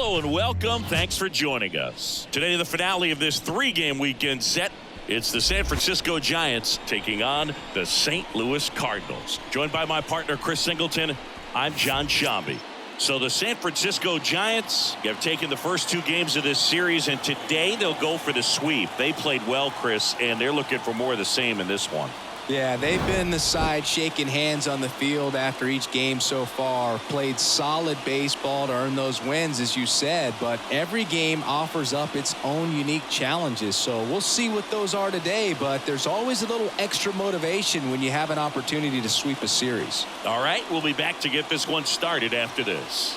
Hello and welcome. Thanks for joining us. Today, the finale of this three-game weekend set. It's the San Francisco Giants taking on the St. Louis Cardinals. Joined by my partner, Chris Singleton, I'm John Shambi. So the San Francisco Giants have taken the first two games of this series, and today they'll go for the sweep. They played well, Chris, and they're looking for more of the same in this one. Yeah, they've been the side shaking hands on the field after each game so far. Played solid baseball to earn those wins, as you said, but every game offers up its own unique challenges. So we'll see what those are today, but there's always a little extra motivation when you have an opportunity to sweep a series. All right, we'll be back to get this one started after this.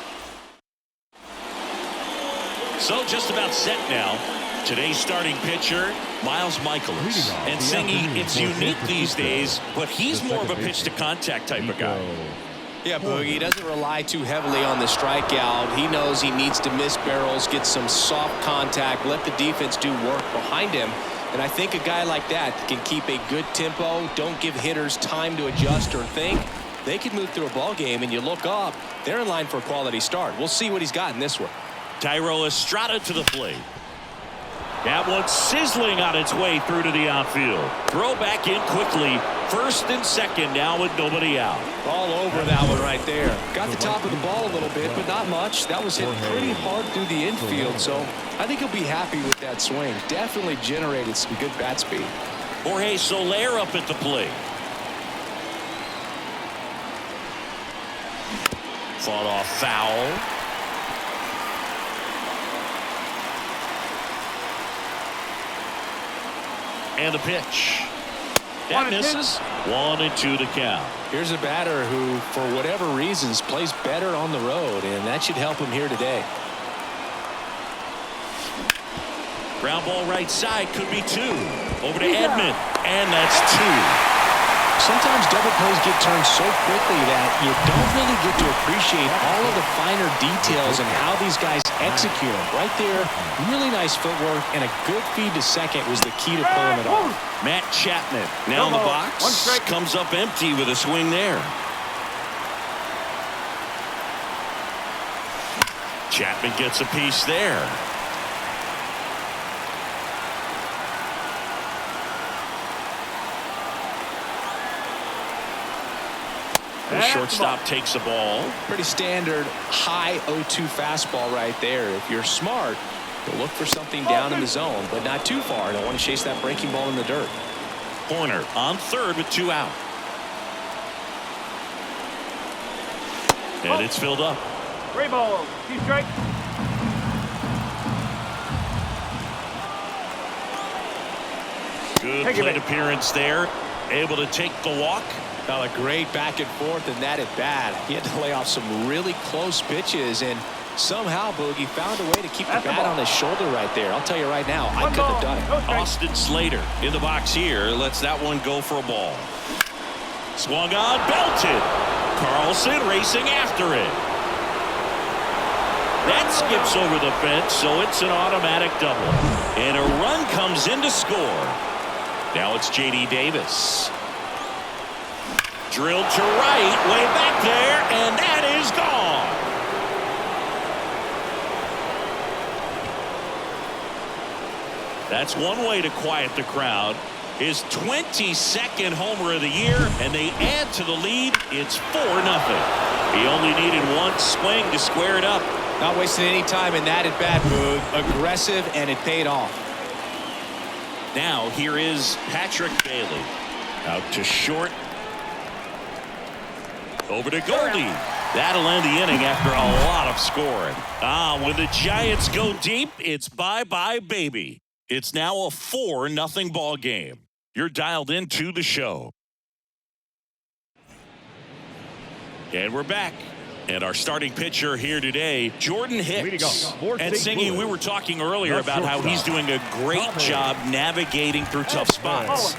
So just about set now. Today's starting pitcher, Miles Michaelis. And Singy, it's unique these days, but he's more of a pitch-to-contact type of guy. Yeah, Boogie, he doesn't rely too heavily on the strikeout. He knows he needs to miss barrels, get some soft contact, let the defense do work behind him. And I think a guy like that can keep a good tempo, don't give hitters time to adjust or think. They can move through a ball game, and you look up, they're in line for a quality start. We'll see what he's got in this one. Thairo Estrada to the plate. That one sizzling on its way through to the outfield. Throw back in quickly. First and second now with nobody out. All over that one right there. Got the top of the ball a little bit, but not much. That was hit pretty hard through the infield, so I think he'll be happy with that swing. Definitely generated some good bat speed. Jorge Soler up at the plate. Fought off foul. And the pitch. That misses. 1-2 to count. Here's a batter who, for whatever reasons, plays better on the road, and that should help him here today. Ground ball right side, could be two. Over to Edman, and that's two. Sometimes double plays get turned so quickly that you don't really get to appreciate all of the finer details and how these guys execute them. Right there, really nice footwork, and a good feed to second was the key to pulling it off. Matt Chapman now in the box. Comes up empty with a swing there. Chapman gets a piece there. The shortstop takes the ball. Pretty standard high 0-2 fastball right there. If you're smart, you'll look for something down in the zone, but not too far. Don't want to chase that breaking ball in the dirt. Corner on third with two out. And it's filled up. 3 balls, 2 strikes. Good plate appearance there. Able to take the walk. Now a great back and forth in that at bat. He had to lay off some really close pitches, and somehow Boogie found a way to keep the bat on his shoulder right there. I'll tell you right now, I couldn't have done it. Austin Slater in the box here. Lets that one go for a ball. Swung on, belted. Carlson racing after it. That skips over the fence, so it's an automatic double. And a run comes in to score. Now it's J.D. Davis. Drilled to right, way back there, and that is gone. That's one way to quiet the crowd. His 22nd homer of the year, and they add to the lead. It's 4-0. He only needed one swing to square it up. Not wasting any time in that at bat, Boog. Aggressive, and it paid off. Now here is Patrick Bailey. Out to short. Over to Goldie. That'll end the inning after a lot of scoring. When the Giants go deep, it's bye-bye, baby. It's now a 4-0 ball game. You're dialed into the show. And we're back. And our starting pitcher here today, Jordan Hicks. And Singy, we were talking earlier about how he's doing a great job navigating through tough spots.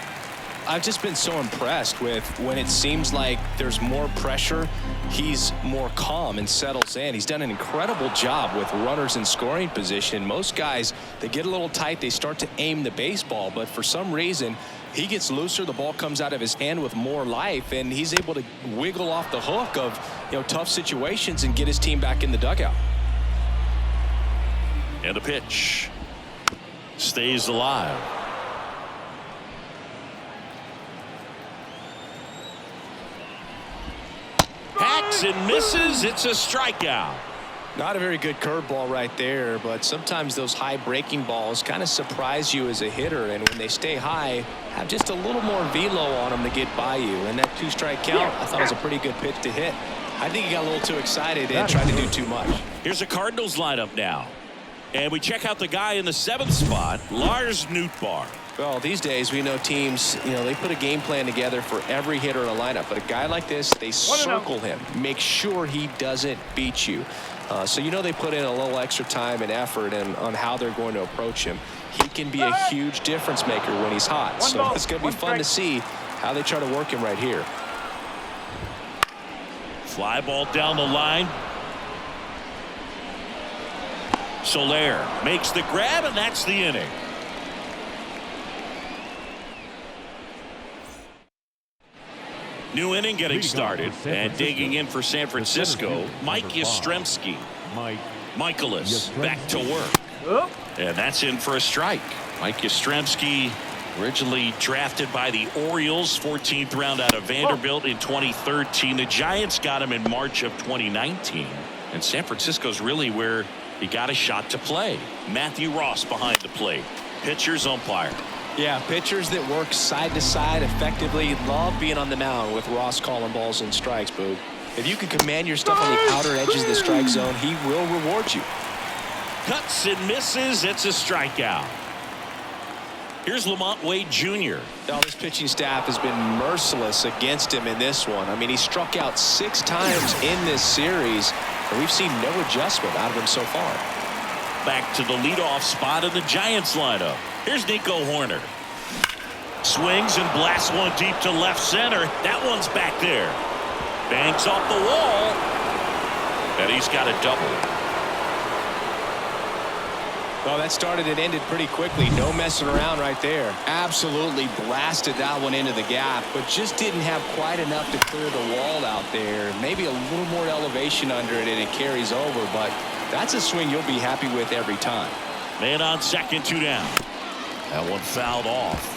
I've just been so impressed with when it seems like there's more pressure, he's more calm and settles in. He's done an incredible job with runners in scoring position. Most guys, they get a little tight, they start to aim the baseball, but for some reason, he gets looser, the ball comes out of his hand with more life, and he's able to wiggle off the hook of tough situations and get his team back in the dugout. And the pitch stays alive. Hacks and misses. It's a strikeout. Not a very good curveball right there, but sometimes those high breaking balls kind of surprise you as a hitter, and when they stay high, have just a little more velo on them to get by you. And that 2-strike count, I thought was a pretty good pitch to hit. I think he got a little too excited and tried to do too much. Here's the Cardinals lineup now. And we check out the guy in the 7th spot, Lars Nootbaar. Well, these days we know teams, they put a game plan together for every hitter in a lineup. But a guy like this, they circle him, make sure he doesn't beat you. So they put in a little extra time and effort on how they're going to approach him. He can be a huge difference maker when he's hot. So it's going to be fun to see how they try to work him right here. Fly ball down the line. Soler makes the grab, and that's the inning. New inning getting started, and digging in for San Francisco, Mike Yastrzemski. Michaelis back to work. And that's in for a strike. Mike Yastrzemski, originally drafted by the Orioles, 14th round out of Vanderbilt in 2013. The Giants got him in March of 2019. And San Francisco's really where he got a shot to play. Matthew Ross behind the plate. Pitcher's umpire. Yeah, pitchers that work side to side effectively love being on the mound with Ross calling balls and strikes, Boog. If you can command your stuff on the outer edges of the strike zone, he will reward you. Cuts and misses. It's a strikeout. Here's Lamont Wade Jr. Now, this pitching staff has been merciless against him in this one. I mean, he struck out 6 times in this series, and we've seen no adjustment out of him so far. Back to the leadoff spot in the Giants lineup. Here's Nico Horner. Swings and blasts one deep to left center. That one's back there. Bangs off the wall. And he's got a double. Well, that started and ended pretty quickly. No messing around right there. Absolutely blasted that one into the gap, but just didn't have quite enough to clear the wall out there. Maybe a little more elevation under it and it carries over, but that's a swing you'll be happy with every time. Man on second, 2 down. That one fouled off.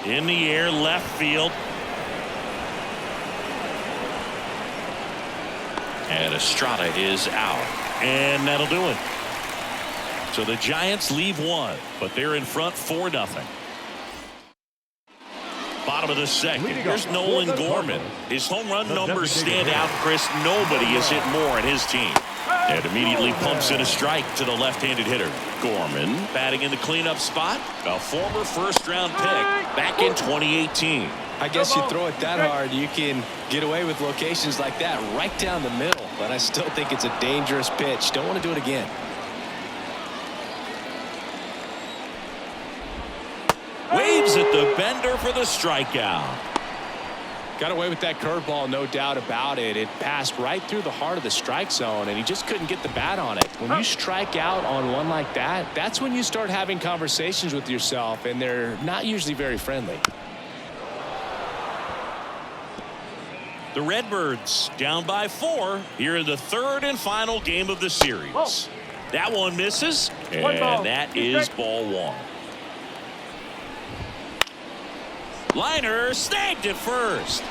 In the air, left field. And Estrada is out. And that'll do it. So the Giants leave one, but they're in front 4-0. Bottom of the second. Here's Nolan Gorman. His home run numbers stand out, Chris. Nobody has hit more in his team. And immediately pumps in a strike to the left-handed hitter. Gorman batting in the cleanup spot. A former first-round pick back in 2018. I guess you throw it that hard, you can get away with locations like that right down the middle. But I still think it's a dangerous pitch. Don't want to do it again. Waves at the bender for the strikeout. Got away with that curveball, no doubt about it. It passed right through the heart of the strike zone, and he just couldn't get the bat on it. When you strike out on one like that, that's when you start having conversations with yourself, and they're not usually very friendly. The Redbirds down by 4 here in the 3rd and final game of the series. That one misses, and that is ball 1. Liner snagged at first.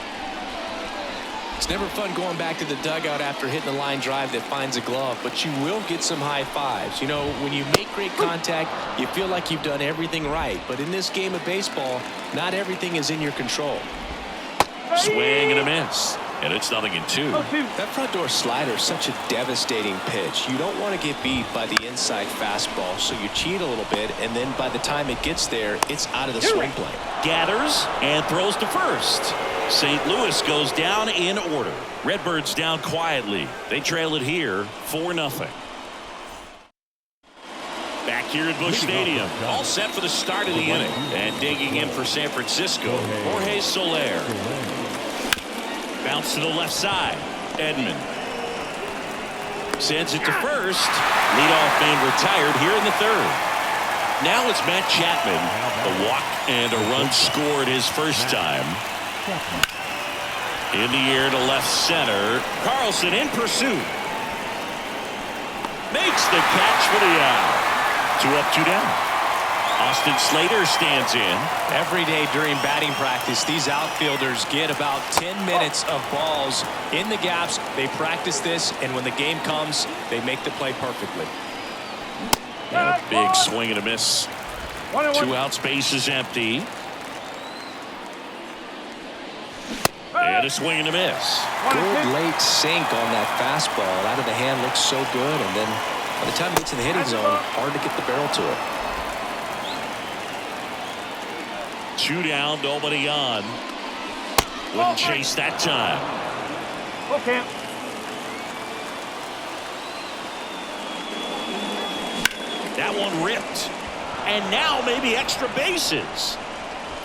It's never fun going back to the dugout after hitting a line drive that finds a glove, but you will get some high fives. When you make great contact, you feel like you've done everything right. But in this game of baseball, not everything is in your control. Swing and a miss. And it's 0-2. That front door slider is such a devastating pitch. You don't want to get beat by the inside fastball, so you cheat a little bit, and then by the time it gets there, it's out of the swing plane. Gathers and throws to first. St. Louis goes down in order. Redbirds down quietly. They trail it here 4-0. Back here at Busch Stadium. All set for the start of the inning. And digging in for San Francisco, Jorge Soler. Bounce to the left side. Edman sends it to first. Leadoff man retired here in the 3rd. Now it's Matt Chapman. A walk and a run scored his first time. In the air to left center. Carlson in pursuit. Makes the catch for the out. 2 up, 2 down. Austin Slater stands in. Every day during batting practice, these outfielders get about 10 minutes of balls in the gaps. They practice this, and when the game comes, they make the play perfectly. And a big swing and a miss. 2 outs, base is empty. And a swing and a miss. Good late sink on that fastball. Out of the hand, looks so good, and then by the time it gets in the hitting zone, hard to get the barrel to it. 2 down, nobody on. Wouldn't chase that time. Okay. That one ripped. And now maybe extra bases.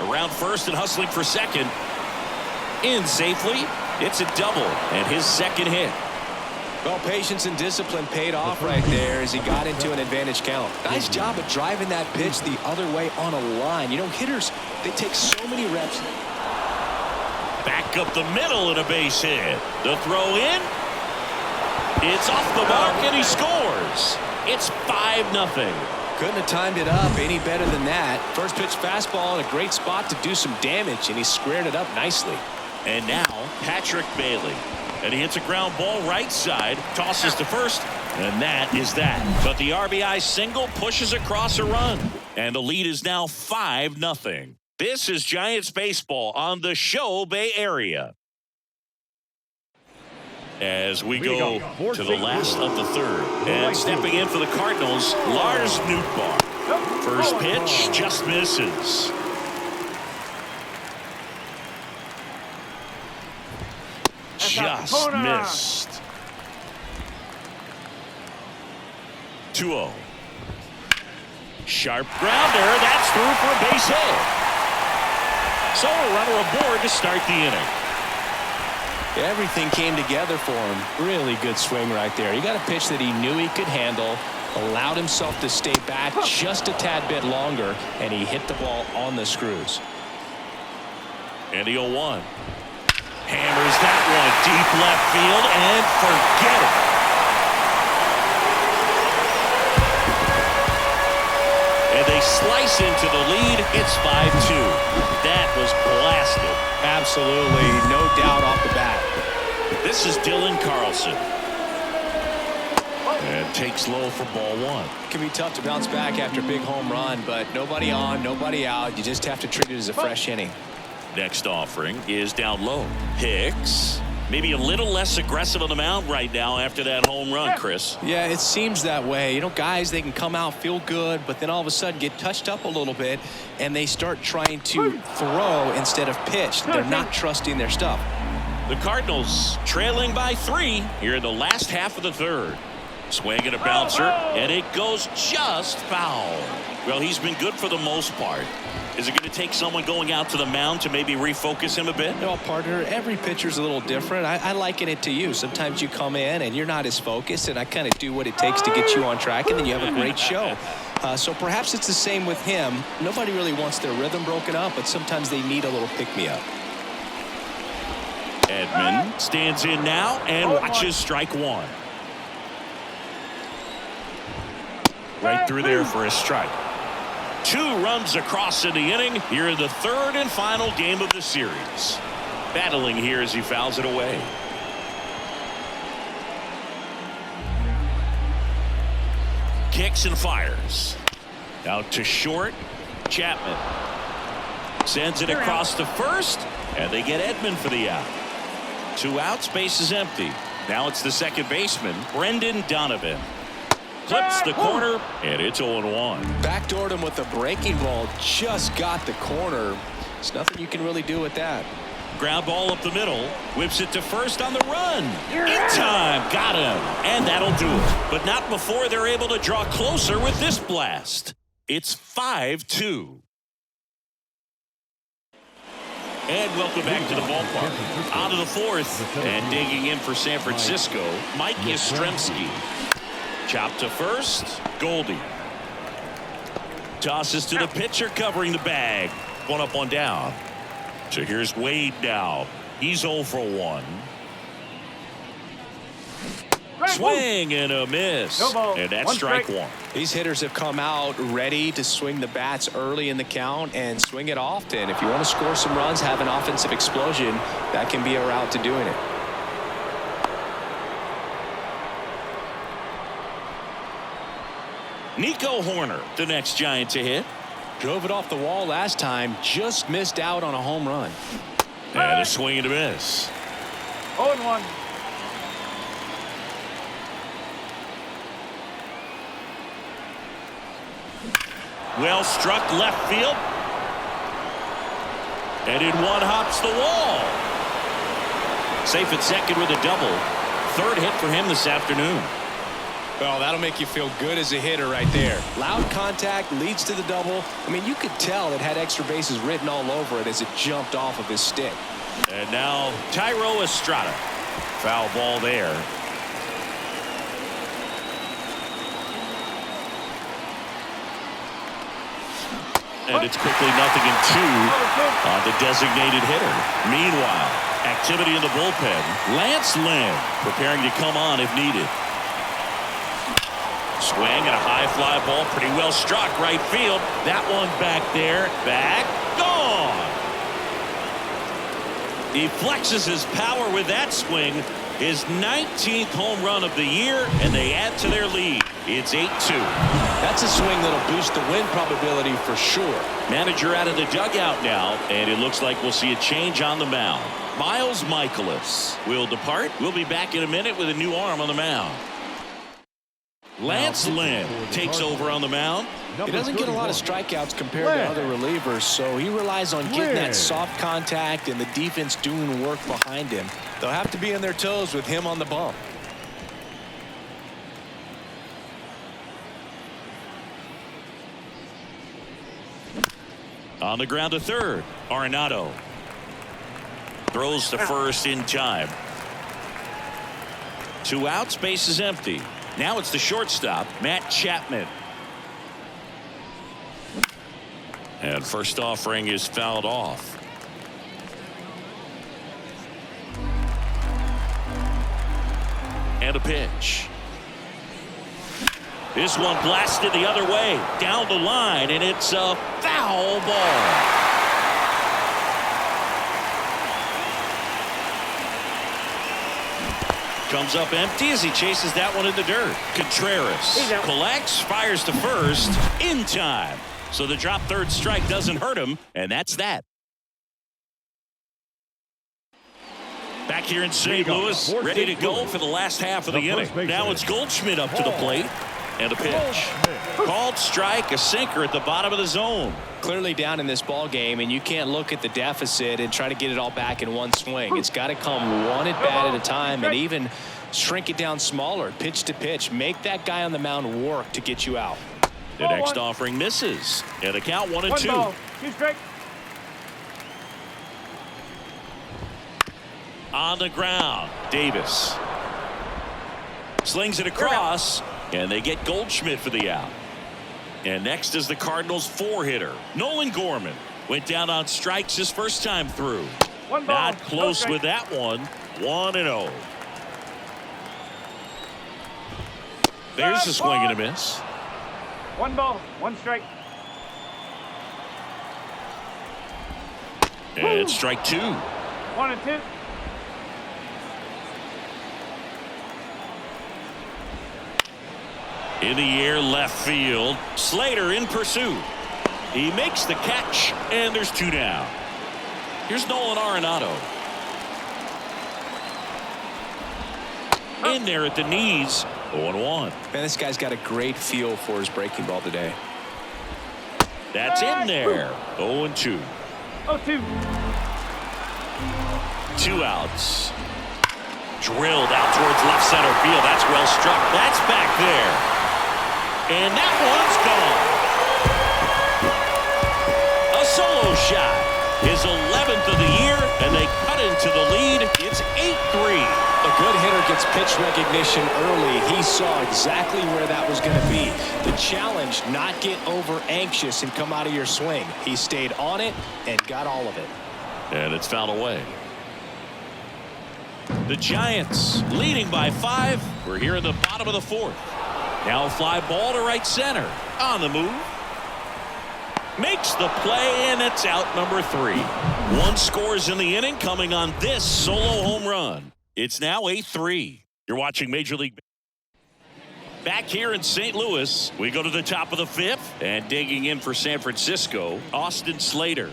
Around first and hustling for second. In safely. It's a double and his second hit. Well, patience and discipline paid off right there as he got into an advantage count. Nice job of driving that pitch the other way on a line. You know, hitters, they take so many reps. Back up the middle and a base hit. The throw in. It's off the mark and he scores. It's 5-0. Couldn't have timed it up any better than that. First pitch fastball in a great spot to do some damage, and he squared it up nicely. And now Patrick Bailey. And he hits a ground ball right side, tosses to first, and that is that. But the RBI single pushes across a run, and the lead is now 5-0. This is Giants baseball on the Show Bay Area. As we go to the last of the third, and stepping in for the Cardinals, Lars Nootbaar. First pitch just misses. Just missed. 2-0. Sharp grounder. That's through for a base hit. So a runner aboard to start the inning. Everything came together for him. Really good swing right there. He got a pitch that he knew he could handle, allowed himself to stay back just a tad bit longer, and he hit the ball on the screws. And the 0-1. Hammers that one deep left field and forget it. And they slice into the lead. It's 5-2. That was blasted. Absolutely, no doubt off the bat. This is Dylan Carlson. And takes low for ball 1. It can be tough to bounce back after a big home run, but nobody on, nobody out. You just have to treat it as a fresh inning. Next offering is down low. Hicks. Maybe a little less aggressive on the mound right now after that home run, Chris. Yeah, it seems that way. You know, guys, they can come out, feel good, but then all of a sudden get touched up a little bit, and they start trying to throw instead of pitch. They're not trusting their stuff. The Cardinals trailing by 3 here in the last half of the third. Swing and a bouncer, and it goes just foul. Well, he's been good for the most part. Is it going to take someone going out to the mound to maybe refocus him a bit? You know, partner, every pitcher's a little different. I liken it to you. Sometimes you come in and you're not as focused, and I kind of do what it takes to get you on track, and then you have a great show. So perhaps it's the same with him. Nobody really wants their rhythm broken up, but sometimes they need a little pick-me-up. Edman stands in now and watches strike 1. Right through there for a strike. 2 runs across in the inning here in the third and final game of the series. Battling here as he fouls it away. Kicks and fires. Out to short. Chapman sends it across to first, and they get Edman for the out. 2 outs, base is empty. Now it's the second baseman, Brendan Donovan. Clips the corner, and it's 0-1. Backdoored him with a breaking ball. Just got the corner. There's nothing you can really do with that. Ground ball up the middle. Whips it to first on the run. In time. Got him. And that'll do it. But not before they're able to draw closer with this blast. It's 5-2. And welcome back to the ballpark. Out of the fourth. And digging in for San Francisco, Mike Yastrzemski. Chop to first. Goldie. Tosses to the pitcher covering the bag. 1 up, 1 down. So here's Wade now. He's 0 for 1. Swing and a miss. No ball. And that's One strike strike. 1. These hitters have come out ready to swing the bats early in the count and swing it often. If you want to score some runs, have an offensive explosion, that can be a route to doing it. Nico Horner, the next Giant to hit. Drove it off the wall last time, just missed out on a home run. And a swing and a miss. 0-1. Well struck left field. And in one hops the wall. Safe at second with a double. Third hit for him this afternoon. Well, that'll make you feel good as a hitter right there. Loud contact leads to the double. I mean, you could tell it had extra bases written all over it as it jumped off of his stick. And now Tyro Estrada. Foul ball there. And it's quickly 0-2 on the designated hitter. Meanwhile, activity in the bullpen. Lance Lynn preparing to come on if needed. Swing and a high fly ball, pretty well struck right field. That one back there, back, gone. He flexes his power with that swing. His 19th home run of the year, and they add to their lead. It's 8-2. That's a swing that'll boost the win probability for sure. Manager out of the dugout now, and it looks like we'll see a change on the mound. Miles Michaelis will depart. We'll be back in a minute with a new arm on the mound. Lance Lynn takes over on the mound. He doesn't get a lot of strikeouts compared to other relievers, so he relies on getting that soft contact and the defense doing work behind him. They'll have to be on their toes with him on the bump. On the ground to third, Arenado throws to first in time. 2 outs, base is empty. Now it's the shortstop, Matt Chapman. And first offering is fouled off. And a pitch. This one blasted the other way, down the line, and it's a foul ball. Comes up empty as he chases that one in the dirt. Contreras collects, fires to first in time. So the drop third strike doesn't hurt him, and that's that. Back here in St. Louis, ready to go for the last half of the inning. Now it's Goldschmidt up to the plate, and a pitch. Called strike, a sinker at the bottom of the zone. Clearly down in this ball game, and you can't look at the deficit and try to get it all back in one swing. It's got to come one at bat at a time, and even shrink it down smaller, pitch to pitch. Make that guy on the mound work to get you out. The next offering misses, and a count 1-2. 2 strike. On the ground, Davis slings it across, and they get Goldschmidt for the out. And next is the Cardinals 4-hitter, Nolan Gorman. Went down on strikes his first time through. Not close with that one. 1-0. There's the swing and a miss. 1 ball, 1 strike. And it's strike 2. 1-2. In the air, left field. Slater in pursuit. He makes the catch, and there's 2 down. Here's Nolan Arenado. In there at the knees. 0-1. Man, this guy's got a great feel for his breaking ball today. That's in there. 0-2. 0-2. 2 outs. Drilled out towards left center field. That's well struck. That's back there. And that one's gone. A solo shot. His 11th of the year, and they cut into the lead. It's 8-3. A good hitter gets pitch recognition early. He saw exactly where that was going to be. The challenge, not get over anxious and come out of your swing. He stayed on it and got all of it. And it's fouled away. The Giants leading by 5. We're here in the bottom of the 4th. Now a fly ball to right center. On the move. Makes the play, and it's out number 3. 1 scores in the inning coming on this solo home run. It's now 8-3. You're watching Major League. Back here in St. Louis, we go to the top of the 5th, and digging in for San Francisco, Austin Slater.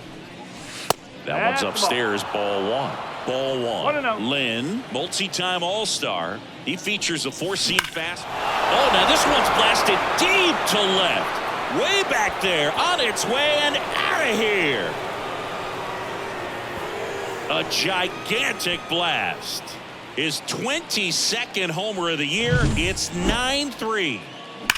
That one's upstairs, ball 1. Ball 1. Lynn, multi-time All-Star. He features a 4-seam fast. Oh, now this one's blasted deep to left. Way back there, on its way and out of here. A gigantic blast. His 22nd homer of the year. It's 9-3.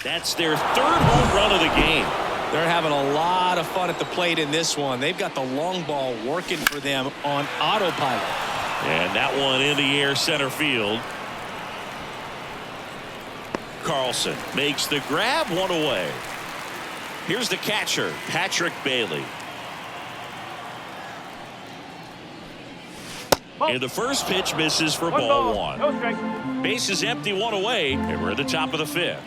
That's their 3rd home run of the game. They're having a lot of fun at the plate in this one. They've got the long ball working for them on autopilot. And that one in the air center field. Carlson makes the grab, 1 away. Here's the catcher, Patrick Bailey. And the first pitch misses for ball 1. No strike. Base is empty, 1 away, and we're at the top of the 5th.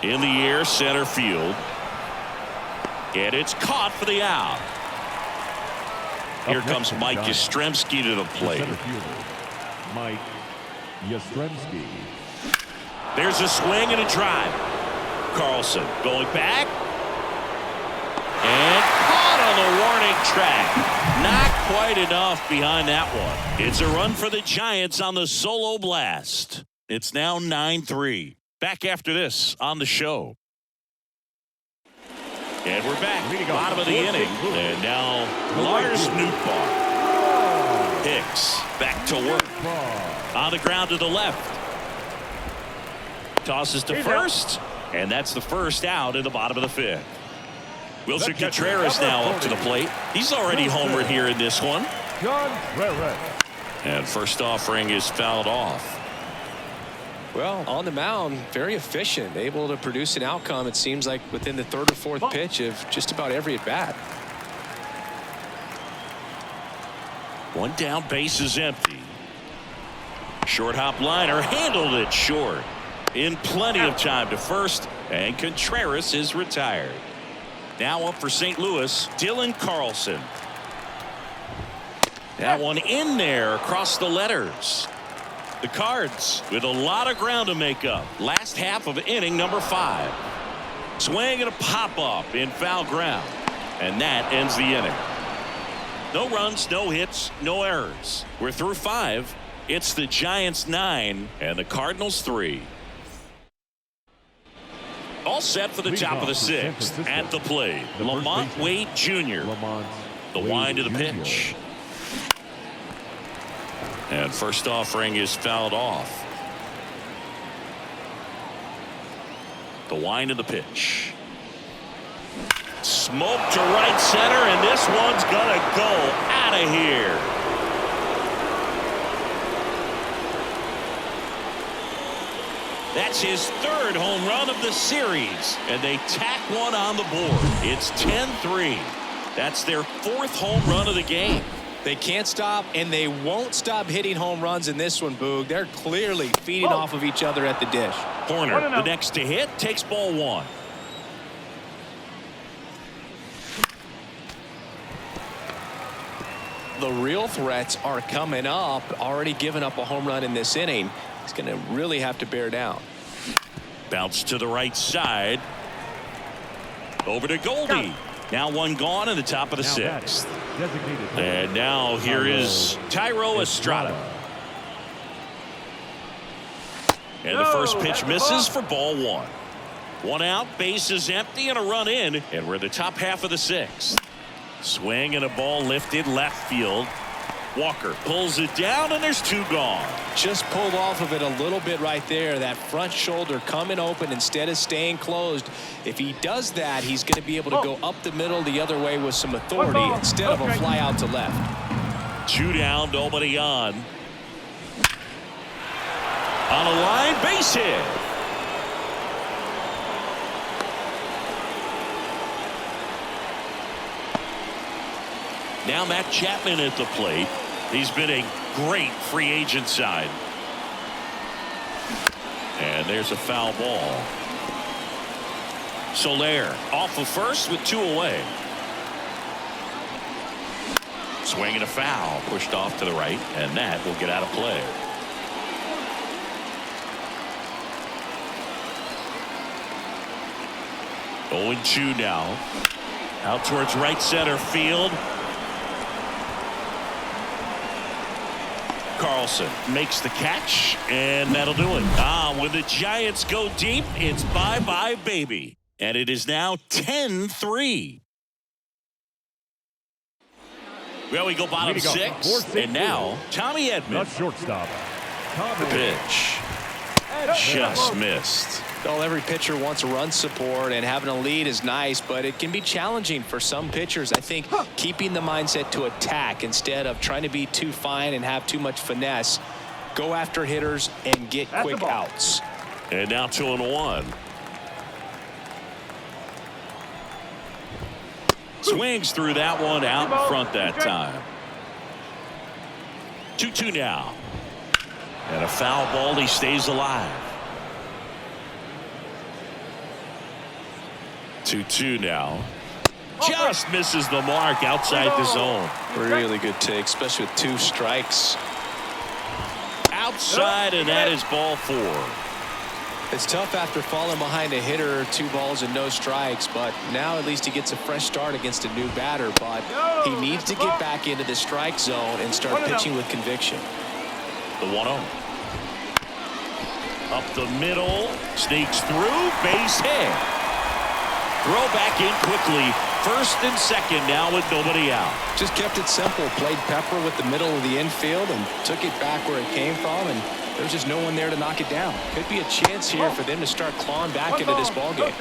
In the air center field. And it's caught for the out. Here comes Mike Yastrzemski to the plate. Center fielder, Mike Yastrzemski. There's a swing and a drive. Carlson going back. And caught on the warning track. Not quite enough behind that one. It's a run for the Giants on the solo blast. It's now 9-3. Back after this on the show. And we're back. Bottom of the inning. And now Lars Nootbaar. Hicks back to work. On the ground to the left. Tosses to first. And that's the first out in the bottom of the 5th. Wilson Contreras now up to the plate. He's already homered here in this one. And first offering is fouled off. Well, on the mound, very efficient, able to produce an outcome, it seems like, within the 3rd or 4th pitch of just about every at-bat. 1 down, base is empty. Short hop liner, handled it short. In plenty of time to first, and Contreras is retired. Now up for St. Louis, Dylan Carlson. That one in there across the letters. The Cards with a lot of ground to make up. Last half of inning number 5. Swing and a pop-up in foul ground. And that ends the inning. No runs, no hits, no errors. We're through 5. It's the Giants 9 and the Cardinals 3. All set for the top of the 6th. At the plate, Lamont Wade Jr. The wind of the pitch. And first offering is fouled off. The wind of the pitch. Smoke to right center, and this one's gonna go out of here. That's his 3rd home run of the series, and they tack one on the board. It's 10-3. That's their 4th home run of the game. They can't stop, and they won't stop hitting home runs in this one, Boog. They're clearly feeding off of each other at the dish. Horner, the next to hit, takes ball 1. The real threats are coming up. Already given up a home run in this inning. He's going to really have to bear down. Bounce to the right side. Over to Goldie. Now one gone in the top of the 6th. And now here is Thairo Estrada. And the first pitch misses for ball 1. 1 out, base is empty, and a run in. And we're at the top half of the 6th. Swing and a ball lifted left field. Walker pulls it down, and there's 2 gone. Just pulled off of it a little bit right there. That front shoulder coming open instead of staying closed. If he does that, he's going to be able to go up the middle the other way with some authority instead of a fly out to left. 2 down, nobody on. On a line, base hit. Now Matt Chapman at the plate. He's been a great free agent side. And there's a foul ball. Soler off of first with 2 away. Swing and a foul, pushed off to the right, and that will get out of play. Oh, 0-2 now. Out towards right center field. Carlson makes the catch, and that'll do it. When the Giants go deep, it's bye-bye, baby. And it is now 10-3. Well, we go bottom 6, and now Tommy Edman. The shortstop. The pitch. Just missed. Well, every pitcher wants run support, and having a lead is nice, but it can be challenging for some pitchers. I think keeping the mindset to attack instead of trying to be too fine and have too much finesse. Go after hitters and get quick outs. And now 2-1. Swings through that one out in front that time. 2-2 now. And a foul ball. He stays alive. 2-2 now. Just misses the mark outside the zone. Really good take, especially with 2 strikes. Outside, and that is ball 4. It's tough after falling behind a hitter, 2 balls and no strikes, but now at least he gets a fresh start against a new batter. But he needs to get back into the strike zone and start pitching with conviction. The 1-0. Up the middle, sneaks through, base hit. Throw back in quickly. First and second now with nobody out. Just kept it simple. Played pepper with the middle of the infield and took it back where it came from, and there's just no one there to knock it down. Could be a chance here for them to start clawing back into this ball game.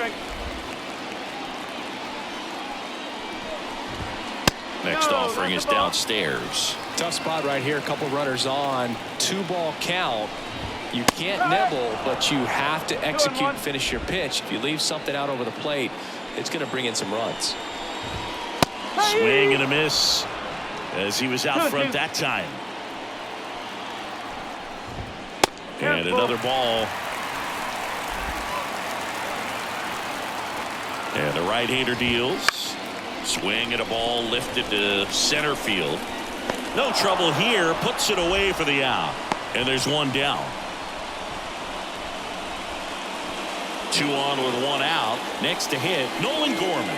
Next offering is downstairs. Tough spot right here. A couple runners on. 2-ball count. You can't nibble, but you have to execute and finish your pitch. If you leave something out over the plate, it's going to bring in some runs. Swing and a miss as he was out front that time. And another ball. And the right-hander deals. Swing and a ball lifted to center field. No trouble here. Puts it away for the out. And there's one down. 2 on with 1 out. Next to hit, Nolan Gorman.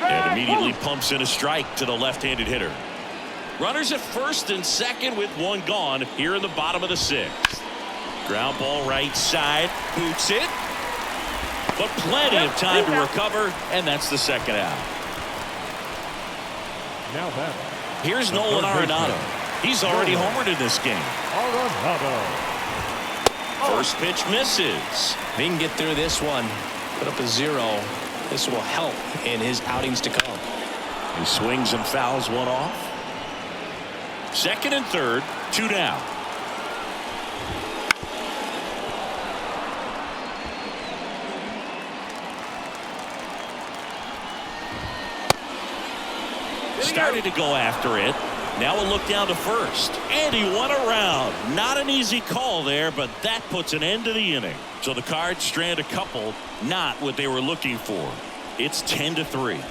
And immediately pumps in a strike to the left-handed hitter. Runners at first and second with 1 gone here in the bottom of the 6th. Ground ball right side. Boots it. But plenty of time to recover, and that's the second out. Now that. Here's Nolan Arenado. He's already homered in this game. Arenado. First pitch misses. If he can get through this one, put up a 0, this will help in his outings to come. He swings and fouls one off. Second and third, 2 down. Started to go after it. Now a look down to first. And he won around. Not an easy call there, but that puts an end to the inning. So the Cards strand a couple, not what they were looking for. It's 10-3.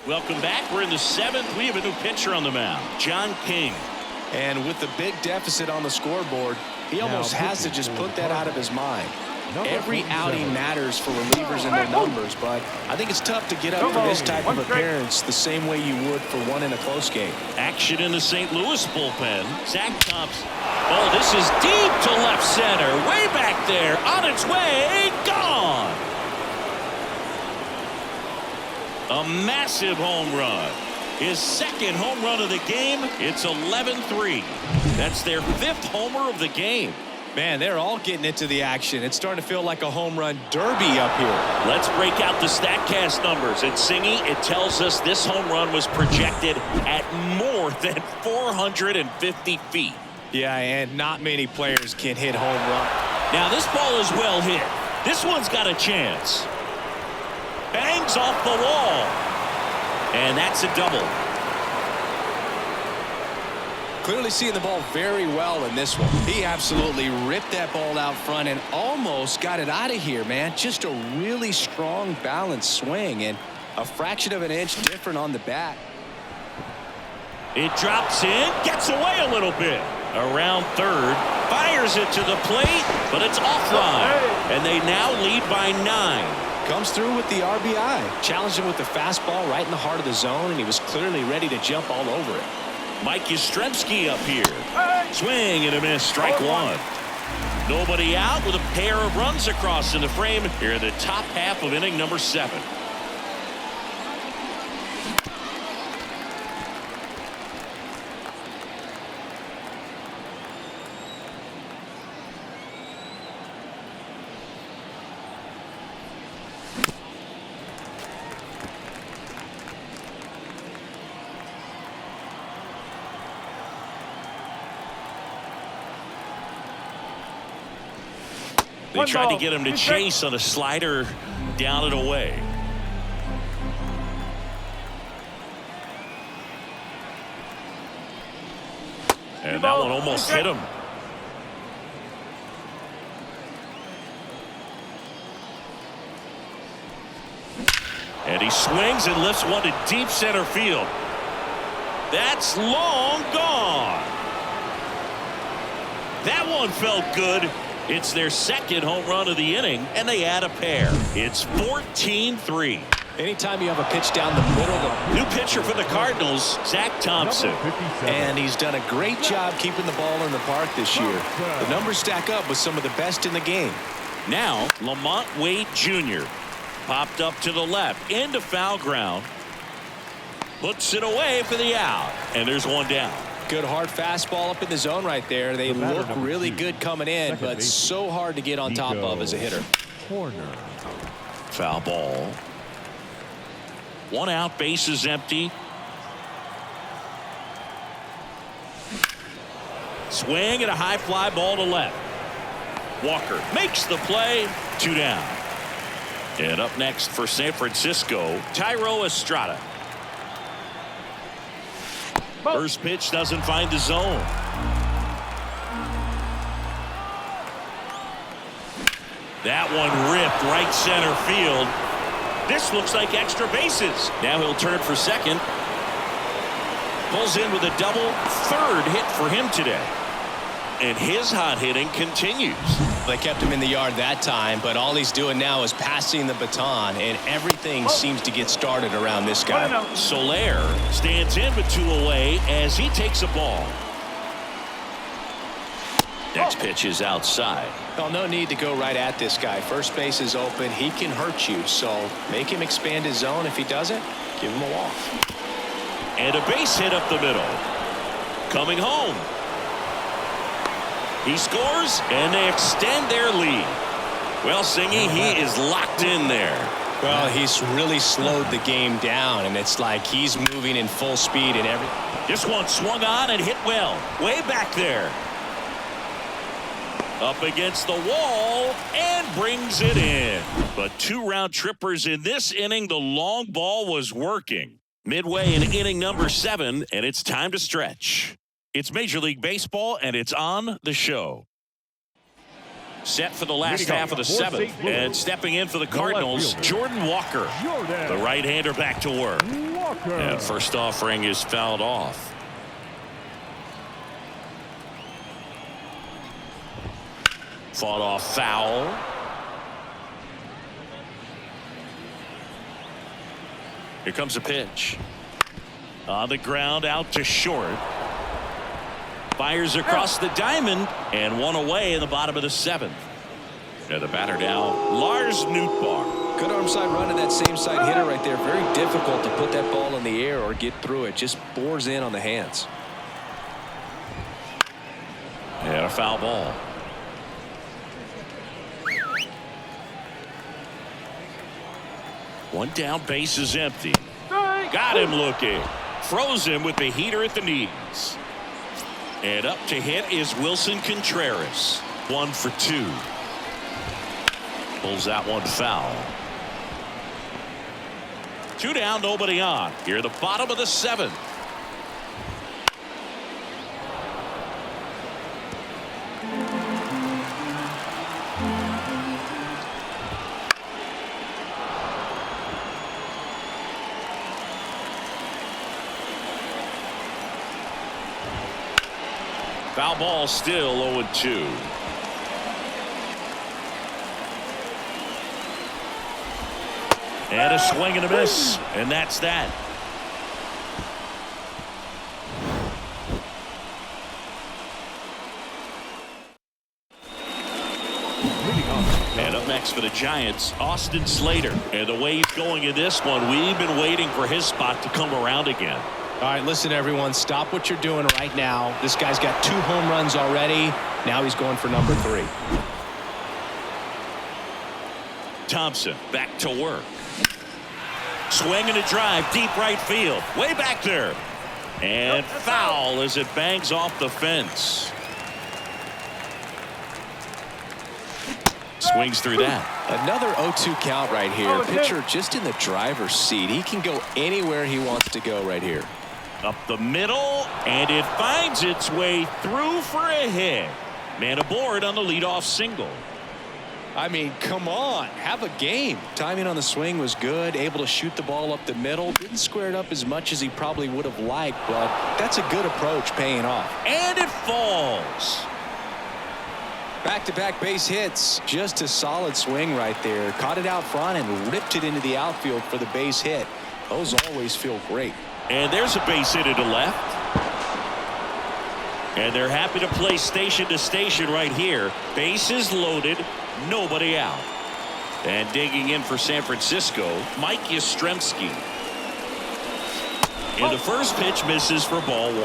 Welcome back. We're in the 7th. We have a new pitcher on the mound, John King. And with the big deficit on the scoreboard, he almost has to just put that out of his mind. Every outing matters for relievers and their numbers, but I think it's tough to get up for this type of appearance the same way you would for one in a close game. Action in the St. Louis bullpen. Zach Thompson. Oh, this is deep to left center. Way back there. On its way. Gone. A massive home run. His 2nd home run of the game. It's 11-3. That's their 5th homer of the game. Man, they're all getting into the action. It's starting to feel like a home run derby up here. Let's break out the StatCast numbers. At Singy, it tells us this home run was projected at more than 450 feet. Yeah, and not many players can hit home run. Now this ball is well hit. This one's got a chance. Bangs off the wall. And that's a double. Clearly seeing the ball very well in this one. He absolutely ripped that ball out front and almost got it out of here, man. Just a really strong, balanced swing and a fraction of an inch different on the bat. It drops in, gets away a little bit. Around third, fires it to the plate, but it's offline. And they now lead by 9. Comes through with the RBI. Challenged him with the fastball right in the heart of the zone, and he was clearly ready to jump all over it. Mike Yastrzemski up here. Swing and a miss, strike one. Nobody out with a pair of runs across in the frame here in the top half of inning number 7. They tried to get him to chase on a slider down and away. And that one almost hit him. And he swings and lifts one to deep center field. That's long gone. That one felt good. It's their second home run of the inning, and they add a pair. It's 14-3. Anytime you have a pitch down the middle. New pitcher for the Cardinals, Zach Thompson. And he's done a great job keeping the ball in the park this year. The numbers stack up with some of the best in the game. Now, Lamont Wade Jr. popped up to the left into foul ground. Puts it away for the out. And there's one down. Good hard fastball up in the zone right there. They look really good coming in, but so hard to get on top of as a hitter. Corner. Foul ball. One out, bases empty. Swing and a high fly ball to left. Walker makes the play. 2 down. And up next for San Francisco, Thairo Estrada. First pitch doesn't find the zone. That one ripped right center field. This looks like extra bases. Now he'll turn for second. Pulls in with a double. Third hit for him today. And his hot hitting continues. They kept him in the yard that time, but all he's doing now is passing the baton, and everything seems to get started around this guy. Soler stands in with 2 away as he takes a ball. Next pitch is outside. Well, no need to go right at this guy. First base is open. He can hurt you, so make him expand his zone. If he doesn't, give him a walk. And a base hit up the middle. Coming home. He scores, and they extend their lead. Well, Singy, he is locked in there. Well, he's really slowed the game down, and it's like he's moving in full speed and everything. This one swung on and hit well. Way back there. Up against the wall and brings it in. But 2 round trippers in this inning. The long ball was working. Midway in inning number 7, and it's time to stretch. It's Major League Baseball, and it's on the show. Set for the last half of the 7th, and stepping in for the Cardinals, Jordan Walker. The right-hander back to work. And first offering is fouled off. Fought off foul. Here comes a pitch. On the ground, out to short. Fires across the diamond, and one away in the bottom of the 7th. And the batter now, Lars Nootbaar. Good arm side run to that same side hitter right there. Very difficult to put that ball in the air or get through it. Just bores in on the hands. And a foul ball. One down, base is empty. Got him looking. Froze him with the heater at the knees. And up to hit is Wilson Contreras. 1 for 2. Pulls that one foul. Two down, nobody on. Here at the bottom of the seventh. Foul ball, still 0-2. And a swing and a miss, and that's that. And up next for the Giants, Austin Slater. And the way he's going in this one, we've been waiting for his spot to come around again. All right, listen, everyone, stop what you're doing right now. This guy's got 2 home runs already. Now he's going for number 3. Thompson back to work. Swing and a drive, deep right field, way back there. And foul as it bangs off the fence. Swings through that. Another 0-2 count right here. Pitcher just in the driver's seat. He can go anywhere he wants to go right here. Up the middle, and it finds its way through for a hit. Man aboard on the leadoff single. I mean, come on, have a game. Timing on the swing was good, able to shoot the ball up the middle. Didn't square it up as much as he probably would have liked, but that's a good approach, paying off. And it falls. Back-to-back base hits. Just a solid swing right there. Caught it out front and ripped it into the outfield for the base hit. Those always feel great. And there's a base hit to left. And they're happy to play station to station right here. Bases loaded, nobody out. And digging in for San Francisco, Mike Yastrzemski. And the first pitch misses for ball 1.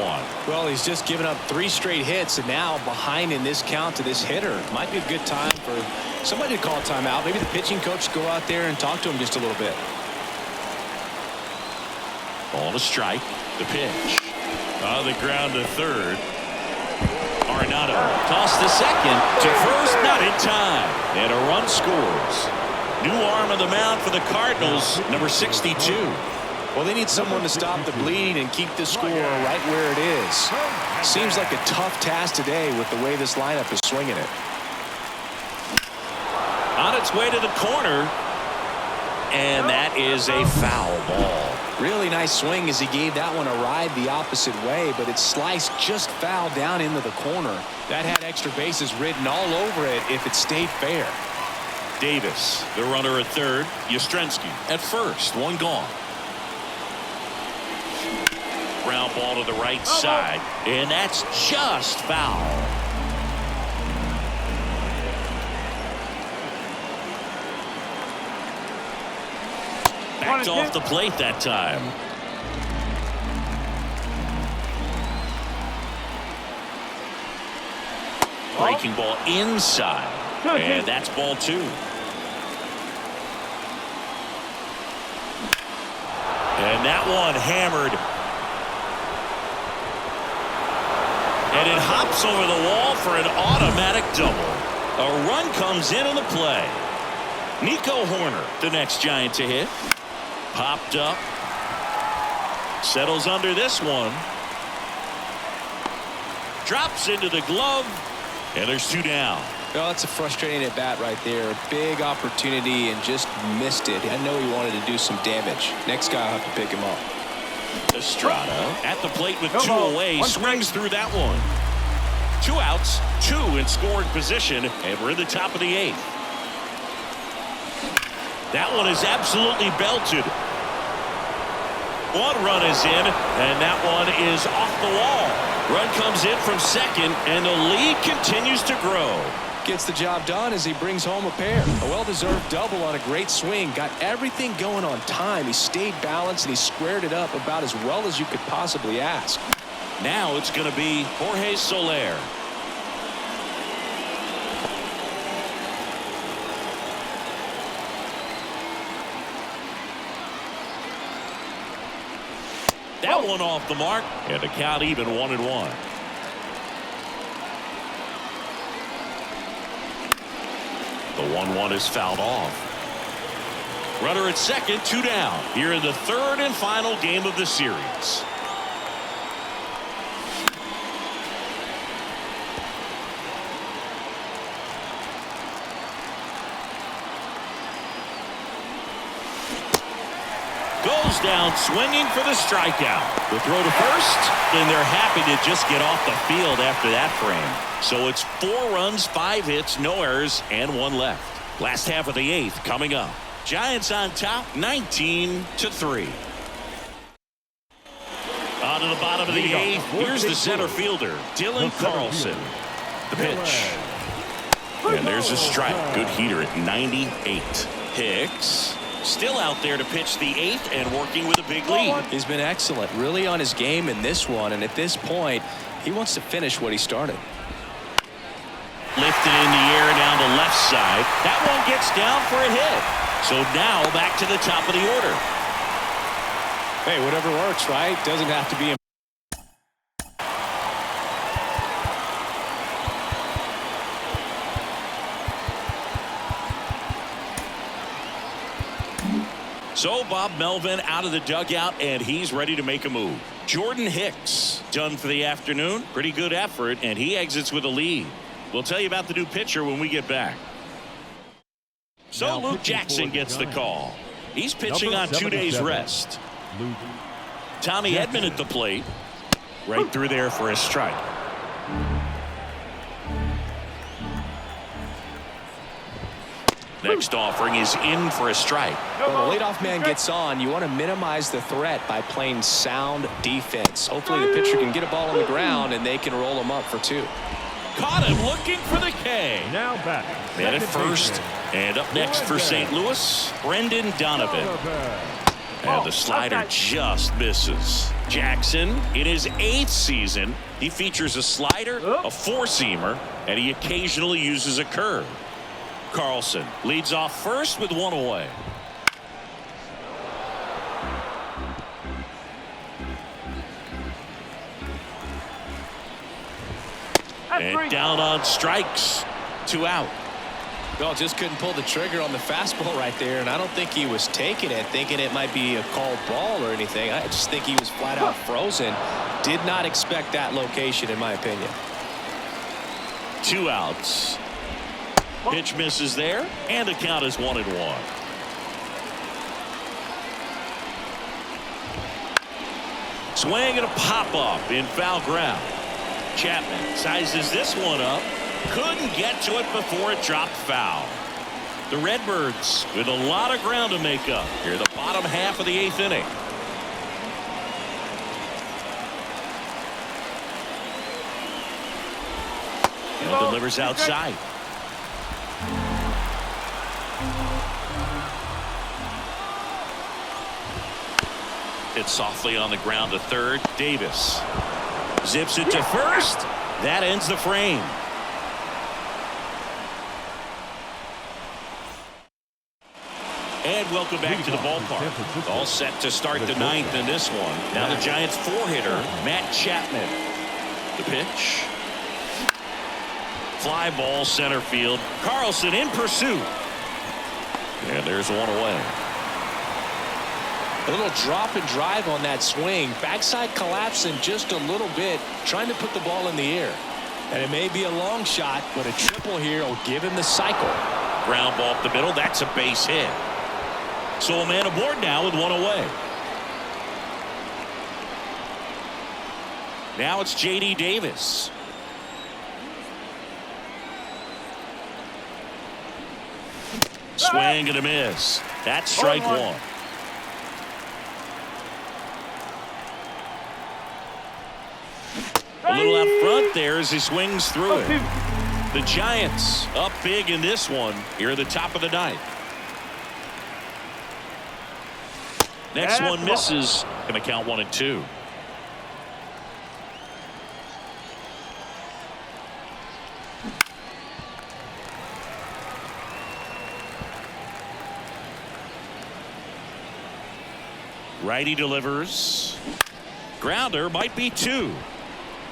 Well, he's just given up 3 straight hits, and now behind in this count to this hitter. Might be a good time for somebody to call timeout. Maybe the pitching coach go out there and talk to him just a little bit. Ball to strike. The pitch. On the ground to third. Arenado tossed to second. To first, not in time. And a run scores. New arm on the mound for the Cardinals, number 62. Well, they need someone to stop the bleeding and keep the score right where it is. Seems like a tough task today with the way this lineup is swinging it. On its way to the corner. And that is a foul ball. Really nice swing as he gave that one a ride the opposite way, but it sliced just foul down into the corner. That had extra bases written all over it if it stayed fair. Davis, the runner at third. Yastrzemski at first. One gone. Ground ball to the right side, and that's just foul. Backed off the plate that time. Breaking ball inside, and that's ball 2. And that one hammered. And it hops over the wall for an automatic double. A run comes in on the play. Nico Horner, the next Giant to hit. Popped up. Settles under this one. Drops into the glove. And there's 2 down. Well, it's a frustrating at bat right there. Big opportunity and just missed it. I know he wanted to do some damage. Next guy will have to pick him up. Estrada at the plate with 2 away. Swings through that one. 2 outs, 2 in scoring position, and we're in the top of the 8th. That one is absolutely belted. 1 run is in, and that one is off the wall. Run comes in from second, and the lead continues to grow. Gets the job done as he brings home a pair. A well-deserved double on a great swing. Got everything going on time. He stayed balanced, and he squared it up about as well as you could possibly ask. Now it's going to be Jorge Soler. That one off the mark, and the count even 1-1. The 1-1 is fouled off. Runner at second, 2 down. Here in the third and final game of the series. Goes down swinging for the strikeout. The throw to first, and they're happy to just get off the field after that frame. So it's 4 runs, 5 hits, no errors, and 1 left. Last half of the 8th coming up. Giants on top, 19-3. On to the bottom of the 8th. Here's the center fielder, Dylan Carlson. The pitch. And there's a strike. Good heater at 98. Hicks still out there to pitch the 8th and working with a big lead. He's been excellent, really on his game in this one, and at this point he wants to finish what he started. Lifted in the air down the left side. That one gets down for a hit. So now back to the top of the order. Hey, whatever works, right? Doesn't have to be. So Bob Melvin out of the dugout, and he's ready to make a move. Jordan Hicks done for the afternoon. Pretty good effort, and he exits with a lead. We'll tell you about the new pitcher when we get back. So Now Luke Jackson gets the call. He's pitching on 2 days rest. Tommy Edman at the plate. Right through there for a strike. Next offering is in for a strike. When the leadoff man gets on, you want to minimize the threat by playing sound defense. Hopefully the pitcher can get a ball on the ground and they can roll him up for 2. Caught him looking for the K. Now back. Man at first. And up next for St. Louis, Brendan Donovan. And the slider just misses. Jackson, in his 8th season, he features a slider, a 4-seamer, and he occasionally uses a curve. Carlson leads off first with 1 away. And down on strikes. 2 out. Well, just couldn't pull the trigger on the fastball right there, and I don't think he was taking it, thinking it might be a called ball or anything. I just think he was flat out frozen. Did not expect that location, in my opinion. 2 outs. Pitch misses there, and the count is 1-1. Swing and a pop-up in foul ground. Chapman sizes this one up. Couldn't get to it before it dropped foul. The Redbirds with a lot of ground to make up here the bottom half of the 8th inning. And delivers outside. Hit softly on the ground to third. Davis zips it to first. That ends the frame. And welcome back to the ballpark. All set to start the 9th in this one. Now the Giants 4-hitter, Matt Chapman. The pitch. Fly ball center field. Carlson in pursuit. And there's 1 away. A little drop and drive on that swing. Backside collapsing just a little bit, trying to put the ball in the air. And it may be a long shot, but a triple here will give him the cycle. Ground ball up the middle. That's a base hit. So a man aboard now with 1 away. Now it's J.D. Davis. Swing and a miss. That's strike 1. A little out front there as he swings through it. The Giants up big in this one here at the top of the 9th. Next one misses. Going to count 1-2. Righty delivers. Grounder might be 2.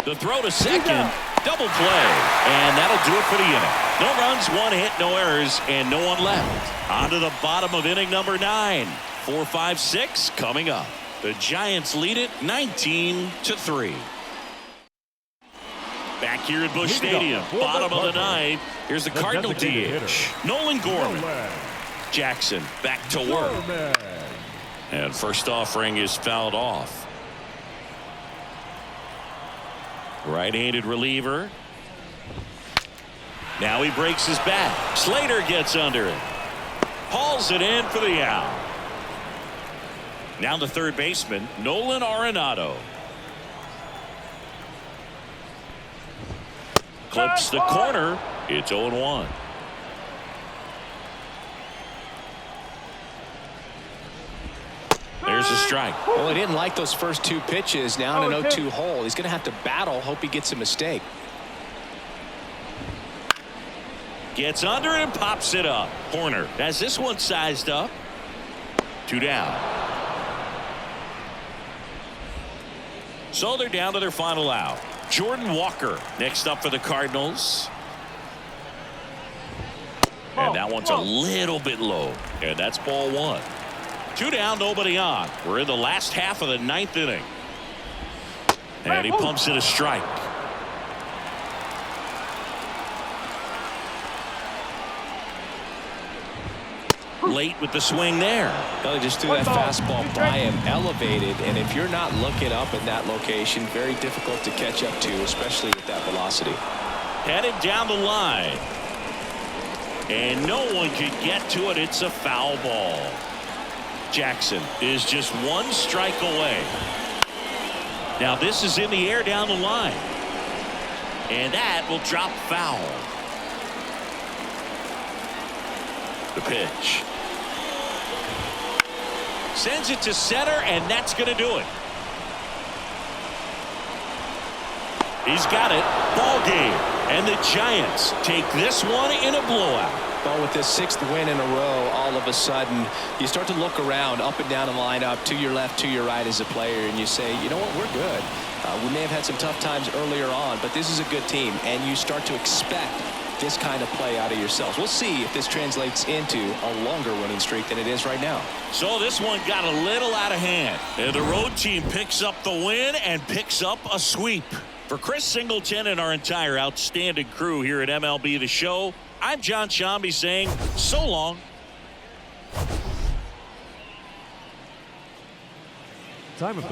The throw to second. Double play. And that'll do it for the inning. No runs, one hit, no errors, and no one left. On to the bottom of inning number 9. 4, 5, 6 coming up. The Giants lead it 19-3. Back here at Busch Stadium, bottom of the 9th. Here's the Cardinal DH, Nolan Gorman. Jackson back to work. And first offering is fouled off. Right-handed reliever. Now he breaks his back. Slater gets under it. Hauls it in for the out. Now the third baseman, Nolan Arenado. Clips the corner. It's 0-1. There's a strike. Well, he didn't like those first 2 pitches. Now in an 0-2 hole. He's going to have to battle. Hope he gets a mistake. Gets under it and pops it up. Horner has this one sized up. 2 down. So they're down to their final out. Jordan Walker next up for the Cardinals. And that one's a little bit low. And that's ball 1. 2 down, nobody on. We're in the last half of the 9th inning. And he pumps it a strike. Late with the swing there. He just threw that fastball by him, elevated, and if you're not looking up in that location, very difficult to catch up to, especially with that velocity. Headed down the line. And no one can get to it. It's a foul ball. Jackson is just 1 strike away. Now this is in the air down the line. And that will drop foul. The pitch. Sends it to center, and that's going to do it. He's got it. Ball game. And the Giants take this one in a blowout. Well, with this 6th win in a row, all of a sudden, you start to look around, up and down the lineup, to your left, to your right as a player, and you say, you know what, we're good. We may have had some tough times earlier on, but this is a good team, and you start to expect this kind of play out of yourselves. We'll see if this translates into a longer winning streak than it is right now. So this one got a little out of hand. And the road team picks up the win and picks up a sweep. For Chris Singleton and our entire outstanding crew here at MLB The Show, I'm John Shambi saying so long. Time of